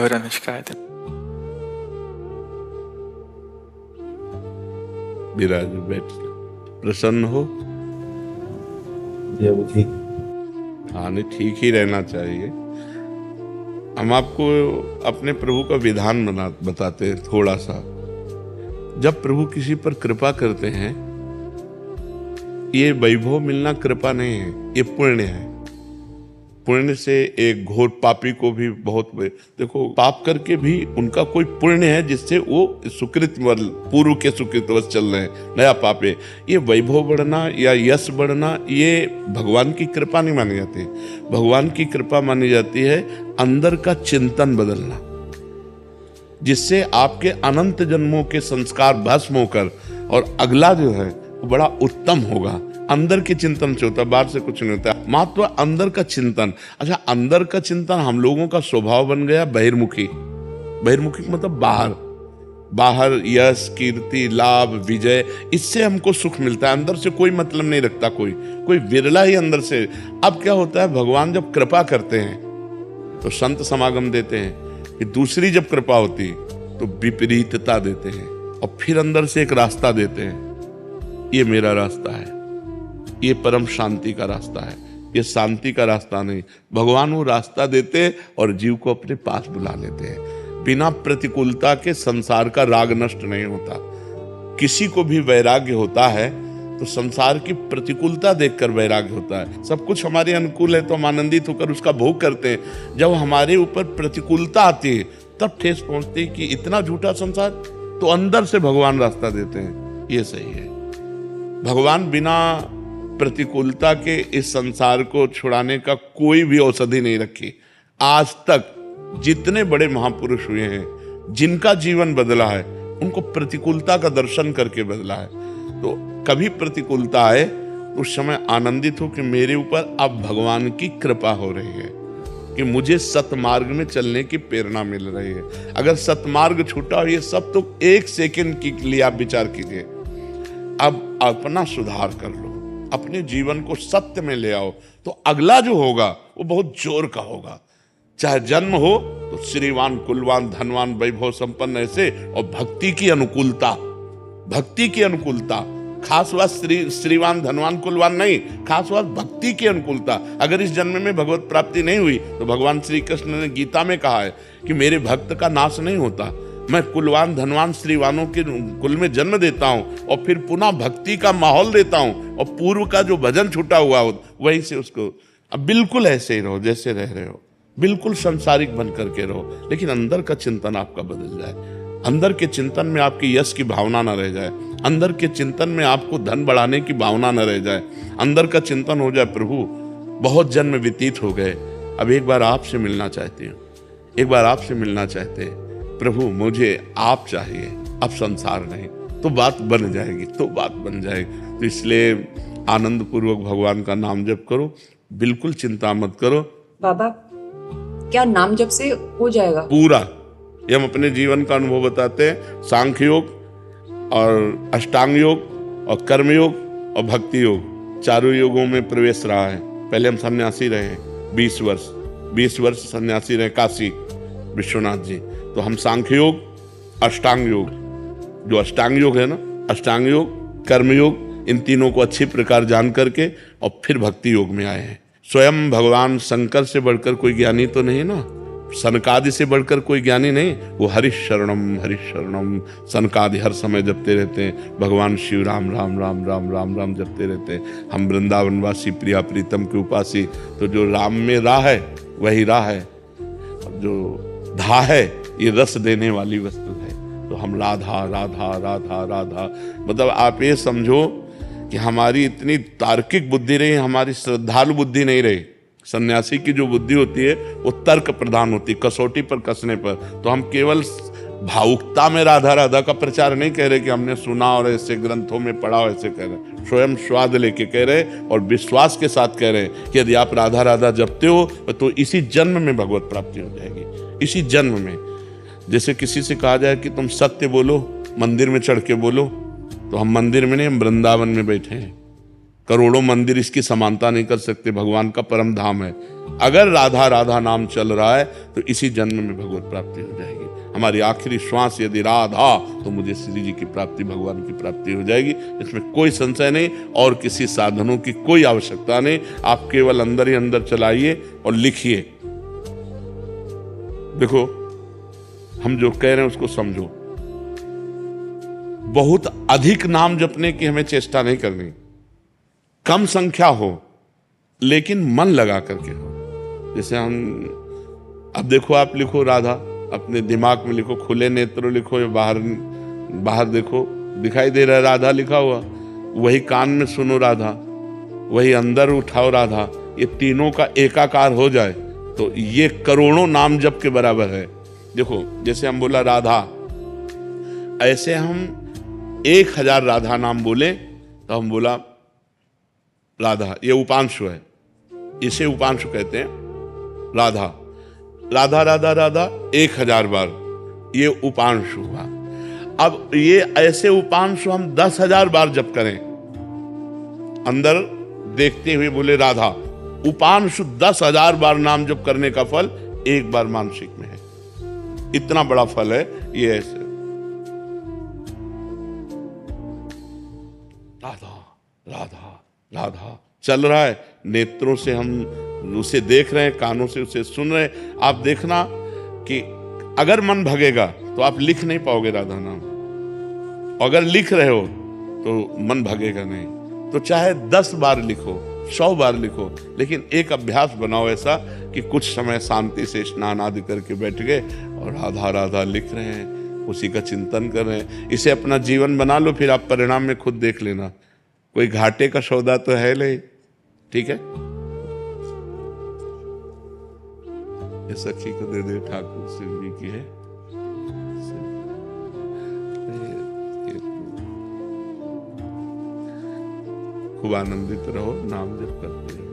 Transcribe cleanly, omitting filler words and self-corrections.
घोरनिष्कायते। विराज बैठ, प्रसन्न हो। हाँ, नहीं, ठीक ही रहना चाहिए। हम आपको अपने प्रभु का विधान बताते हैं थोड़ा सा। जब प्रभु किसी पर कृपा करते हैं, ये वैभव मिलना कृपा नहीं है, ये पुण्य है। पुण्य से एक घोर पापी को भी बहुत, देखो, पाप करके भी उनका कोई पुण्य है जिससे वो सुकृत पूर्व के सुकृतवश चल रहे हैं, नया पाप है। ये वैभव बढ़ना या यश बढ़ना, ये भगवान की कृपा नहीं मानी जाती। भगवान की कृपा मानी जाती है अंदर का चिंतन बदलना, जिससे आपके अनंत जन्मों के संस्कार भस्म होकर और अगला जो है वो बड़ा उत्तम होगा। अंदर के चिंतन से होता है, बाहर से कुछ नहीं होता। मात्र अंदर का चिंतन। अच्छा, अंदर का चिंतन हम लोगों का स्वभाव बन गया बहिर्मुखी। बहिर्मुखी मतलब बाहर यश, कीर्ति, लाभ, विजय, इससे हमको सुख मिलता है। अंदर से कोई मतलब नहीं रखता कोई विरला ही अंदर से। अब क्या होता है, भगवान जब कृपा करते हैं तो संत समागम देते हैं, कि दूसरी जब कृपा होती तो विपरीतता देते हैं, और फिर अंदर से एक रास्ता देते हैं। ये मेरा रास्ता है, ये परम शांति का रास्ता है, ये शांति का रास्ता नहीं। भगवान वो रास्ता देते और जीव को अपने पास बुला लेते हैं। बिना प्रतिकूलता के संसार का राग नष्ट नहीं होता। किसी को भी वैराग्य होता है तो संसार की प्रतिकूलता देखकर वैराग्य होता है। सब कुछ हमारे अनुकूल है तो हम आनंदित होकर उसका भोग करते हैं। जब हमारे ऊपर प्रतिकूलता आती है तब ठेस पहुंचती है कि इतना झूठा संसार, तो अंदर से भगवान रास्ता देते हैं। ये सही है। भगवान बिना प्रतिकूलता के इस संसार को छुड़ाने का कोई भी औषधि नहीं रखी। आज तक जितने बड़े महापुरुष हुए हैं, जिनका जीवन बदला है, उनको प्रतिकूलता का दर्शन करके बदला है। तो कभी प्रतिकूलता आए तो उस समय आनंदित हो कि मेरे ऊपर अब भगवान की कृपा हो रही है, कि मुझे सतमार्ग में चलने की प्रेरणा मिल रही है। अगर सतमार्ग छूटा हो, ये सब तो एक सेकंड के लिए आप विचार कीजिए। अब अपना सुधार कर लो, अपने जीवन को सत्य में ले आओ, तो अगला जो होगा वो बहुत जोर का होगा। चाहे जन्म हो तो श्रीवान, कुलवान, धनवान, वैभव संपन्न ऐसे, और भक्ति की अनुकूलता, भक्ति की अनुकूलता। खास बात श्रीवान, धनवान, कुलवान नहीं, खास बात भक्ति की अनुकूलता। अगर इस जन्म में भगवत प्राप्ति नहीं हुई तो भगवान श्री कृष्ण ने गीता में कहा है कि मेरे भक्त का नाश नहीं होता। मैं कुलवान, धनवान, श्रीवानों के कुल में जन्म देता हूं और फिर पुनः भक्ति का माहौल देता हूं, और पूर्व का जो भजन छूटा हुआ हो वहीं से उसको। अब बिल्कुल ऐसे ही रहो जैसे रह रहे हो, बिल्कुल संसारिक बन करके रहो, लेकिन अंदर का चिंतन आपका बदल जाए। अंदर के चिंतन में आपकी यश की भावना न रह जाए, अंदर के चिंतन में आपको धन बढ़ाने की भावना न रह जाए। अंदर का चिंतन हो जाए, प्रभु बहुत जन्म व्यतीत हो गए, अब एक बार आपसे मिलना चाहती हूँ, एक बार आपसे मिलना चाहते हैं प्रभु, मुझे आप चाहिए, अब संसार नहीं। तो बात बन जाएगी, तो बात बन जाएगी। तो इसलिए आनंद पूर्वक भगवान का नाम जप करो, बिल्कुल चिंता मत करो। बाबा, क्या नाम जप से हो जाएगा पूरा? ये हम अपने जीवन का अनुभव बताते हैं। सांख्य योग और अष्टांग योग और कर्म योग और भक्ति योग, चारों योगों में प्रवेश रहा है। पहले हम सन्यासी रहे 20 वर्ष सन्यासी रहे काशी विश्वनाथ जी। तो हम सांख्य योग, अष्टांग योग, जो अष्टांग योग है ना, अष्टांग योग, कर्म योग, इन तीनों को अच्छी प्रकार जान करके और फिर भक्ति योग में आए हैं। स्वयं भगवान शंकर से बढ़कर कोई ज्ञानी तो नहीं ना, सनकादि से बढ़कर कोई ज्ञानी नहीं। वो हरिशरणम सनकादि हर समय जपते रहते हैं। भगवान शिव राम राम राम राम राम राम जपते रहते हैं। हम वृंदावनवासी प्रिया प्रीतम के उपासी, तो जो राम में राह है वही राह है, जो धा है ये रस देने वाली वस्तु है। तो हम राधा राधा राधा राधा, मतलब आप ये समझो कि हमारी इतनी तार्किक बुद्धि रही, हमारी श्रद्धालु बुद्धि नहीं रही। सन्यासी की जो बुद्धि होती है वो तर्क प्रधान होती है, कसौटी पर कसने पर। तो हम केवल भावुकता में राधा राधा का प्रचार नहीं कह रहे कि हमने सुना और ऐसे ग्रंथों में पढ़ा, ऐसे कह रहे, स्वयं स्वाद लेके कह रहे और विश्वास के साथ कह रहे कि यदि आप राधा राधा जपते हो तो इसी जन्म में भगवत प्राप्ति हो जाएगी, इसी जन्म में। जैसे किसी से कहा जाए कि तुम सत्य बोलो, मंदिर में चढ़ के बोलो, तो हम मंदिर में नहीं, हम वृंदावन में बैठे हैं। करोड़ों मंदिर इसकी समानता नहीं कर सकते, भगवान का परम धाम है। अगर राधा राधा नाम चल रहा है तो इसी जन्म में भगवत प्राप्ति हो जाएगी। हमारी आखिरी श्वास यदि राधा, तो मुझे श्री जी की प्राप्ति, भगवान की प्राप्ति हो जाएगी। इसमें कोई संशय नहीं, और किसी साधनों की कोई आवश्यकता नहीं। आप केवल अंदर ही अंदर चलाइए और लिखिए। देखो, हम जो कह रहे हैं उसको समझो। बहुत अधिक नाम जपने की हमें चेष्टा नहीं करनी, कम संख्या हो लेकिन मन लगा करके हो। जैसे हम, अब देखो, आप लिखो राधा, अपने दिमाग में लिखो, खुले नेत्र लिखो या बाहर बाहर देखो, दिखाई दे रहा है राधा लिखा हुआ। वही कान में सुनो राधा, वही अंदर उठाओ राधा। ये तीनों का एकाकार हो जाए तो ये करोड़ों नाम जप के बराबर है। देखो, जैसे हम बोला राधा, ऐसे हम 1000 राधा नाम बोले तो हम बोला राधा, ये उपांशु है, इसे उपांशु कहते हैं। राधा राधा राधा राधा 1000 बार, ये उपांशु हुआ। अब ये ऐसे उपांशु हम 10,000 बार जप करें, अंदर देखते हुए बोले राधा, उपांशु 10,000 बार नाम जप करने का फल एक बार मानसिक में है। इतना बड़ा फल है ये। ऐसे राधा राधा राधा चल रहा है, नेत्रों से हम उसे देख रहे हैं, कानों से उसे सुन रहे हैं। आप देखना कि अगर मन भगेगा तो आप लिख नहीं पाओगे राधा नाम, अगर लिख रहे हो तो मन भगेगा नहीं। तो चाहे 10 बार लिखो, 100 बार लिखो, लेकिन एक अभ्यास बनाओ ऐसा कि कुछ समय शांति से स्नान आदि करके बैठ गए और राधा राधा लिख रहे हैं, उसी का चिंतन कर रहे हैं। इसे अपना जीवन बना लो, फिर आप परिणाम में खुद देख लेना। कोई घाटे का सौदा तो है नहीं, ठीक है। ये सखी को दे दे, ठाकुर शिव जी की है। खूब आनंदित रहो, नाम जप करते रहो।